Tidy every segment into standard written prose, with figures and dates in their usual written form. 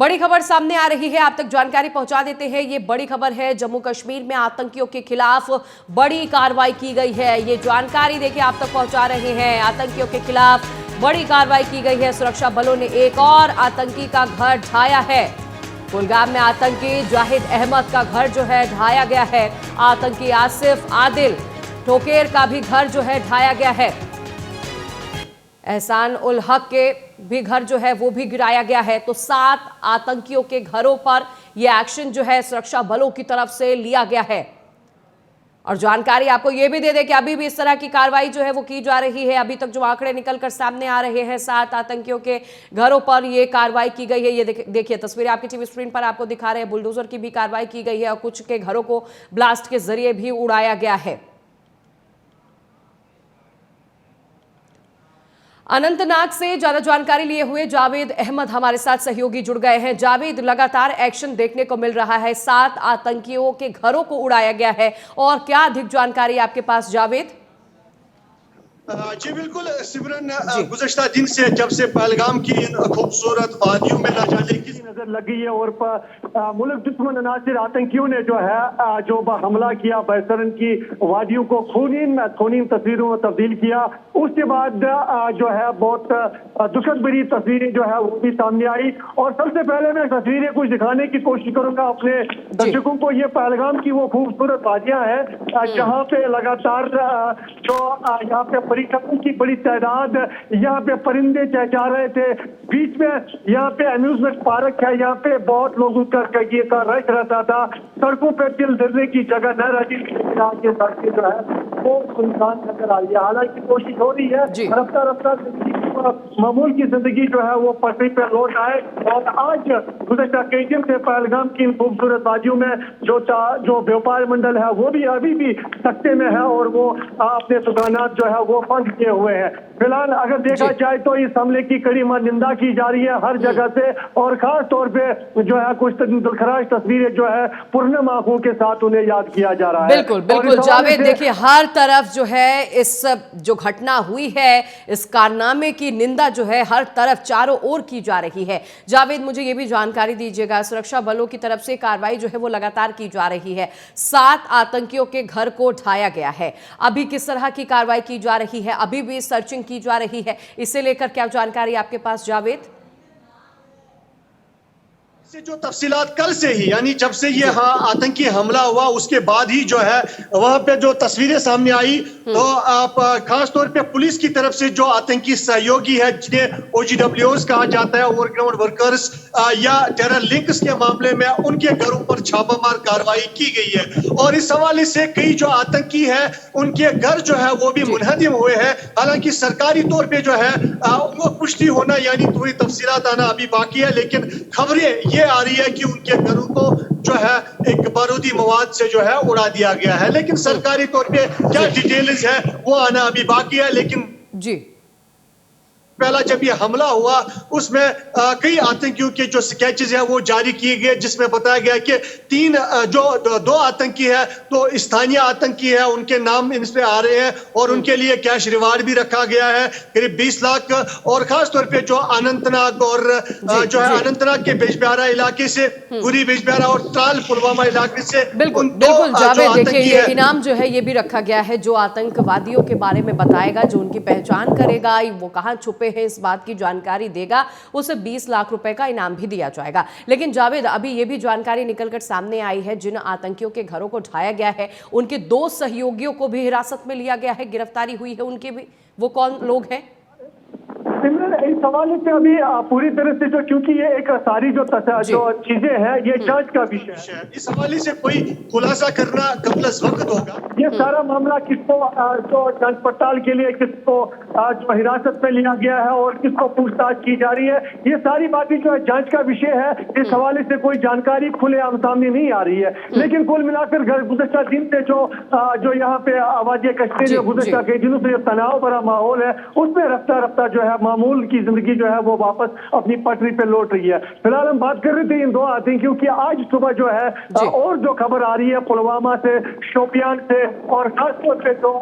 बड़ी खबर सामने आ रही है, आप तक जानकारी पहुंचा देते हैं। ये बड़ी खबर है, जम्मू कश्मीर में आतंकियों के खिलाफ बड़ी कार्रवाई की गई है। ये जानकारी देखिए आप तक पहुंचा रहे हैं। आतंकियों के खिलाफ बड़ी कार्रवाई की गई है। सुरक्षा बलों ने एक और आतंकी का घर ढाया है। कुलगाम में आतंकी जाहिद अहमद का घर जो है ढाया गया है। आतंकी आसिफ आदिल ठोकेर का भी घर जो है ढाया गया है। एहसान उल हक के भी घर जो है वो भी गिराया गया है। तो 7 आतंकियों के घरों पर यह एक्शन जो है सुरक्षा बलों की तरफ से लिया गया है। और जानकारी आपको यह भी दे दे कि अभी भी इस तरह की कार्रवाई जो है वो की जा रही है। अभी तक जो आंकड़े निकलकर सामने आ रहे हैं, 7 आतंकियों के घरों पर यह कार्रवाई की गई है। ये देखिए तस्वीरें आपकी टीवी स्क्रीन पर आपको दिखा रहे हैं। बुलडोजर की भी कार्रवाई की गई है और कुछ के घरों को ब्लास्ट के जरिए भी उड़ाया गया है। अनंतनाग से ज्यादा जानकारी लिए हुए जावेद अहमद हमारे साथ सहयोगी जुड़ गए हैं। जावेद, लगातार एक्शन देखने को मिल रहा है, 7 आतंकियों के घरों को उड़ाया गया है, और क्या अधिक जानकारी आपके पास जावेद? जी बिल्कुल सिमरन, गुज़श्ता दिन से जब से पहलगाम की इन खूबसूरत वादियों में न जाने किसी नजर लगी है और मुल्क दुश्मन अनासिर आतंकियों ने जो हमला किया, बैसरन की वादियों को खूनी तस्वीरों में तब्दील किया। उसके बाद जो है बहुत दुखद भरी तस्वीरें जो है वो भी सामने आई। और सबसे पहले मैं तस्वीरें कुछ दिखाने की कोशिश करूंगा अपने दर्शकों को। ये पहलगाम की वो खूबसूरत वादियां हैं जहाँ पे लगातार जो यहाँ पे पर्यटकों की बड़ी तादाद, यहाँ पे परिंदे चहचहा रहे थे। बीच में यहाँ पे अम्यूजमेंट पार्क है, यहाँ पे बहुत लोगों का रश रहता था। सड़कों पे दिल धरने की जगह न रहती थी। ये सड़कें जो है वो सुनसान नजर आ रही है। हालांकि कोशिश हो रही है रफ्ता रफ्ता मामूल की जिंदगी जो है वो पटरी पे लौट आए। और आज गुज़श्ता कई दिन से पहलगाम की इन खूबसूरत वादियों में जो व्यापार मंडल है वो भी अभी भी सख्ते में है और वो अपने दुकानात जो है वो बंद किए हुए हैं। फिलहाल अगर देखा जाए तो इस हमले की कड़ी निंदा की जा रही है हर जगह से। और खास तौर पे जो है कुछ दुखराज तस्वीरें जो है पूर्ण आंखों के साथ उन्हें याद किया जा रहा है। बिल्कुल बिल्कुल जावेद, देखिए हर तरफ जो है इस जो घटना हुई है, इस कारनामे की निंदा जो है हर तरफ चारों ओर की जा रही है। जावेद, मुझे ये भी जानकारी दीजिएगा, सुरक्षा बलों की तरफ से कार्रवाई जो है वो लगातार की जा रही है। 7 आतंकियों के घर को ढाया गया है। अभी किस तरह की कार्रवाई की जा रही है? अभी भी सर्चिंग की जा रही है, इसे लेकर क्या जानकारी आपके पास जावेद? से जो तफसीलात कल से ही, यानी जब से ये आतंकी हमला हुआ उसके बाद ही जो है वहां पे जो तस्वीरें सामने आई, तो आप खास तौर पे पुलिस की तरफ से जो आतंकी सहयोगी है, जिन्हें OGWs कहा जाता है, ओवरग्राउंड वर्कर्स, या टेरर लिंक्स के मामले में उनके घरों पर छापामार कार्रवाई की गई है। और इस हवाले से कई जो आतंकी है उनके घर जो है वो भी मुनहदिम हुए हैं। हालांकि सरकारी तौर पे जो है उनको पुष्टि होना यानी पूरी तफसीलात आना अभी बाकी है, लेकिन खबरें आ रही है कि उनके घरों को जो है एक बारूदी मवाद से जो है उड़ा दिया गया है। लेकिन सरकारी तौर पे क्या डिटेल्स है वो आना अभी बाकी है। लेकिन जी पहला जब ये हमला हुआ उसमें कई आतंकियों के जो स्केचेस है वो जारी किए गए, जिसमें बताया गया कि 2 आतंकी है तो स्थानीय आतंकी है, उनके नाम इन पे आ रहे हैं और उनके लिए कैश रिवार्ड भी रखा गया है करीब 20 लाख। और खास तौर पे जो अनंतनाग और जो है अनंतनाग के बिजबिहारा इलाके से, गुरी बिजबिहारा और ट्राल पुलवामा इलाके से बिल्कुल जावेद, देखिए ये इनाम जो है ये भी रखा गया है। जो आतंकवादियों के बारे में बताएगा, जो उनकी पहचान करेगा, वो कहाँ छुपे है इस बात की जानकारी देगा, उसे 20 लाख रुपए का इनाम भी दिया जाएगा। लेकिन जावेद, अभी यह भी जानकारी निकलकर सामने आई है, जिन आतंकियों के घरों को ढाया गया है उनके 2 सहयोगियों को भी हिरासत में लिया गया है, गिरफ्तारी हुई है उनके भी। वो कौन लोग हैं? इस सवाल से अभी पूरी तरह से जो, क्योंकि ये एक सारी जो चीजें हैं ये जांच का विषय है, इस हवाले से कोई खुलासा करना कबल वक्त होगा। ये सारा मामला किसको जो जांच पड़ताल के लिए किसको जो हिरासत में लिया गया है और किसको पूछताछ की जा रही है, ये सारी बातें जो है जांच का विषय है। इस हवाले से कोई जानकारी खुलेआम सामने नहीं आ रही है। लेकिन कुल मिलाकर गुज़श्ता दिन से जो यहाँ पे आवाज़ कश्मीर गुज़श्ता कई दिनों से तनाव भरा माहौल है, उसमें रफ्ता रफ्ता जो है मामूल की जिंदगी जो है वो वापस अपनी पटरी पे लौट रही है। फिलहाल हम बात कर रहे थे इन दो आतंकियों की। आज सुबह जो है और जो खबर आ रही है पुलवामा से, शोपियान से और खासतौर पे जो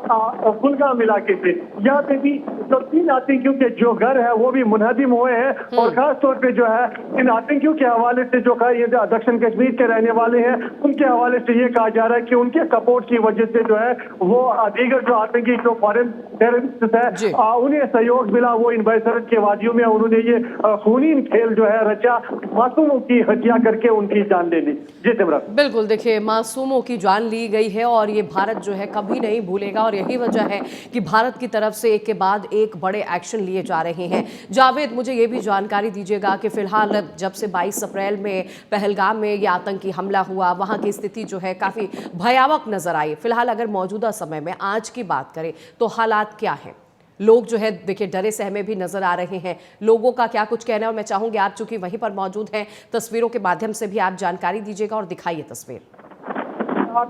कुलगाम इलाके से, यहाँ पे भी जो 3 आतंकियों के जो घर है वो भी मुनहदिम हुए हैं। और खासतौर पे जो है इन आतंकियों के हवाले से जो ये दक्षिण कश्मीर के रहने वाले हैं उनके हवाले से ये कहा जा रहा है कि उनके सपोर्ट की वजह से जो है वो दीगर जो आतंकी जो फॉरेन टेररिस्ट है उन्हें सहयोग मिला। वो इन बैसरत के वादियों में उन्होंने ये खूनी खेल जो है रचा, मासूमों की हत्या करके उनकी जान ले ली। जी सिमरन। बिल्कुल, देखिए मासूमों की जान ली गई है और ये भारत जो है कभी नहीं भूलेगा और यही वजह है कि भारत की तरफ से एक के बाद एक बड़े एक्शन लिए जा रहे हैं। जावेद, मुझे ये भी जानकारी दीजिएगा कि फिलहाल जब से 22 अप्रैल में पहलगाम में ये आतंकी हमला हुआ, वहां की स्थिति जो है काफी भयावह नजर आई। फिलहाल अगर मौजूदा समय में आज की बात करें तो हालात क्या है? लोग जो है देखिए डरे सहमे भी नजर आ रहे हैं। लोगों का क्या कुछ कहना है और मैं चाहूंगी आप चूंकि वहीं पर मौजूद हैं, तस्वीरों के माध्यम से भी आप जानकारी दीजिएगा और दिखाइए तस्वीर।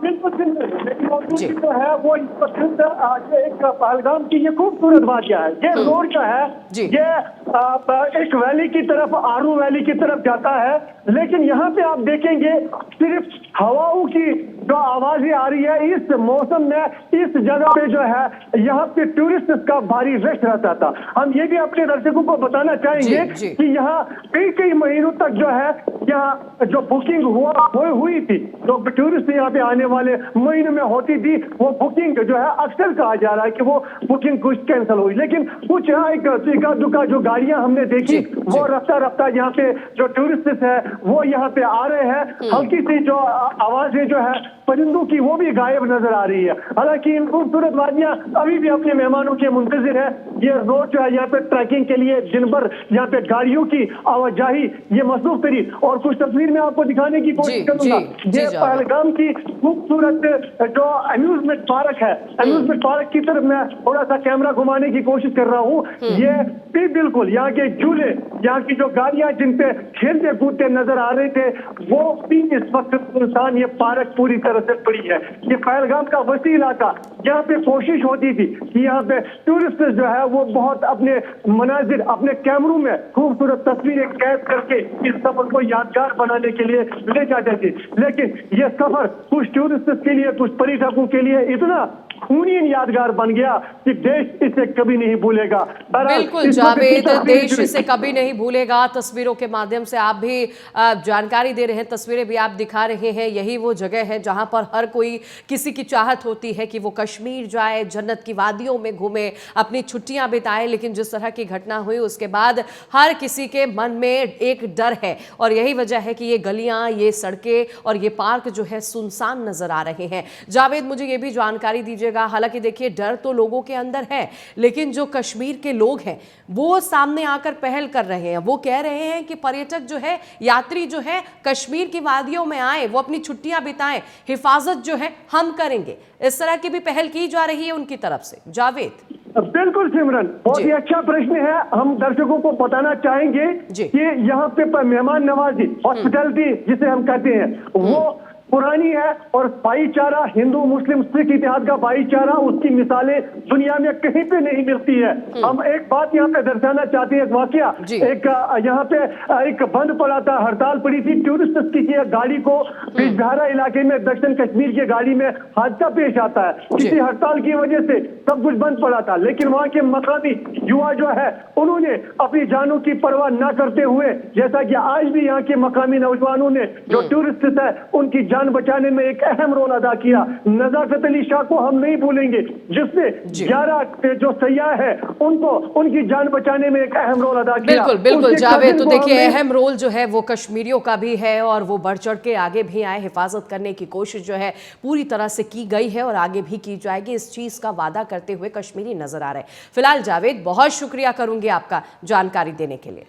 बिल्कुल जो है वो इस वक्त एक पहलगाम की ये खूबसूरत वाक़या है। ये रोड जो है ये एक वैली की तरफ, आरू वैली की तरफ जाता है, लेकिन यहाँ पे आप देखेंगे सिर्फ हवाओं की जो आवाजें आ रही है। इस मौसम में इस जगह पे जो है यहाँ पे टूरिस्ट का भारी रश रहता था। हम ये भी अपने दर्शकों को बताना चाहेंगे कि यहाँ कई महीनों तक जो है यहाँ जो बुकिंग हुई थी, जो टूरिस्ट यहाँ पे आने वाले महीनों में होती थी, वो बुकिंग जो है अक्सर कहा जा रहा है कि वो बुकिंग कुछ कैंसिल हुई। लेकिन कुछ यहाँ एक दुका जो गाड़ियां हमने देखी वो रफ्ता यहाँ पे जो टूरिस्ट है वो यहाँ पे आ रहे हैं। हल्की सी जो आवाजें जो है परिंदों की वो भी गायब नजर आ रही है। हालांकि इन खूबसूरत वादियां अभी भी अपने मेहमानों के मुंतजिर है। ये रोड जो है यहाँ पे ट्रैकिंग के लिए दिन भर यहाँ पे गाड़ियों की आवाजाही ये मसरूफ करी। और कुछ तस्वीर में आपको दिखाने की कोशिश करूंगा। ये पहलगाम की खूबसूरत जो अम्यूजमेंट पार्क है, अम्यूजमेंट पार्क की तरफ मैं थोड़ा सा कैमरा घुमाने की कोशिश कर रहा हूँ। ये भी बिल्कुल यहाँ के झूले, यहाँ की जो गाड़ियां जिन पे खेलते कूदते नजर आ रहे थे वो भी इस वक्त इंसान, ये पार्क पूरी तरह से पड़ी है। ये पहलगाम का वसी इलाका, यहाँ पे कोशिश होती थी कि यहाँ पे टूरिस्ट जो है वो बहुत अपने मनाजिर, अपने कैमरों में खूबसूरत तस्वीरें कैद करके इस सफर को यादगार बनाने के लिए ले जाते थे। लेकिन ये सफर कुछ टूरिस्ट के लिए, कुछ पर्यटकों के लिए इतना खूनी यादगार बन गया कि देश इसे कभी नहीं भूलेगा। बिल्कुल जावेद, देश इसे कभी नहीं भूलेगा। तस्वीरों के माध्यम से आप भी जानकारी दे रहे हैं, तस्वीरें भी आप दिखा रहे हैं। यही वो जगह है जहां पर हर कोई, किसी की चाहत होती है कि वो कश्मीर जाए, जन्नत की वादियों में घूमे, अपनी छुट्टियां बिताए। लेकिन जिस तरह की घटना हुई उसके बाद हर किसी के मन में एक डर है और यही वजह है कि ये गलियां, ये सड़कें और ये पार्क जो है सुनसान नजर आ रहे हैं। जावेद, मुझे ये भी जानकारी दीजिएगा, हालांकि देखिए डर तो लोगों के अंदर है, लेकिन जो कश्मीर के लोग हैं वो सामने आकर पहल कर रहे हैं। वो कह रहे हैं कि पर्यटक जो है, यात्री जो है कश्मीर की वादियों में आए, वो अपनी छुट्टियां बिताएं, हिफाजत जो है हम करेंगे। इस तरह की भी पहल की जा रही है उनकी तरफ से। जावेद। बिल्कुल सिमरन, बहुत ही अच्छा प्रश्न है। हम दर्शकों को बताना चाहेंगे कि यहाँ पे मेहमान नवाजी, हॉस्पिटैलिटी जिसे हम कहते हैं, वो पुरानी है और भाईचारा, हिंदू मुस्लिम सिख इतिहाद का भाईचारा, उसकी मिसालें दुनिया में कहीं पे नहीं मिलती है। हम एक बात यहाँ पे दर्शाना चाहते हैं, एक वाकया, एक यहाँ पे एक बंद पड़ा था, हड़ताल पड़ी थी टूरिस्ट की गाड़ी को, बिजबहारा इलाके में दक्षिण कश्मीर की गाड़ी में हादसा पेश आता है। किसी हड़ताल की वजह से सब कुछ बंद पड़ा था, लेकिन वहाँ के मकामी युवा जो है उन्होंने अपनी जानों की परवाह न करते हुए, जैसा कि आज भी यहाँ के मकामी नौजवानों ने जो टूरिस्ट है उनकी जान बचाने में एक अहम रोल अदा किया। नजाकत अली शाह को हम नहीं भूलेंगे, जिसने 11 जो सयाह है उनको, उनकी जान बचाने में एक अहम रोल अदा किया। बिल्कुल बिल्कुल जावेद, तो देखिए अहम रोल जो है वो कश्मीरियों का भी है और वो बढ़ चढ़ के आगे भी आए। हिफाजत करने की कोशिश जो है पूरी तरह से की गई है और आगे भी की जाएगी। इस चीज का वादा करते हुए कश्मीरी नजर आ रहे हैं। फिलहाल जावेद, बहुत शुक्रिया करूंगी आपका जानकारी देने के लिए।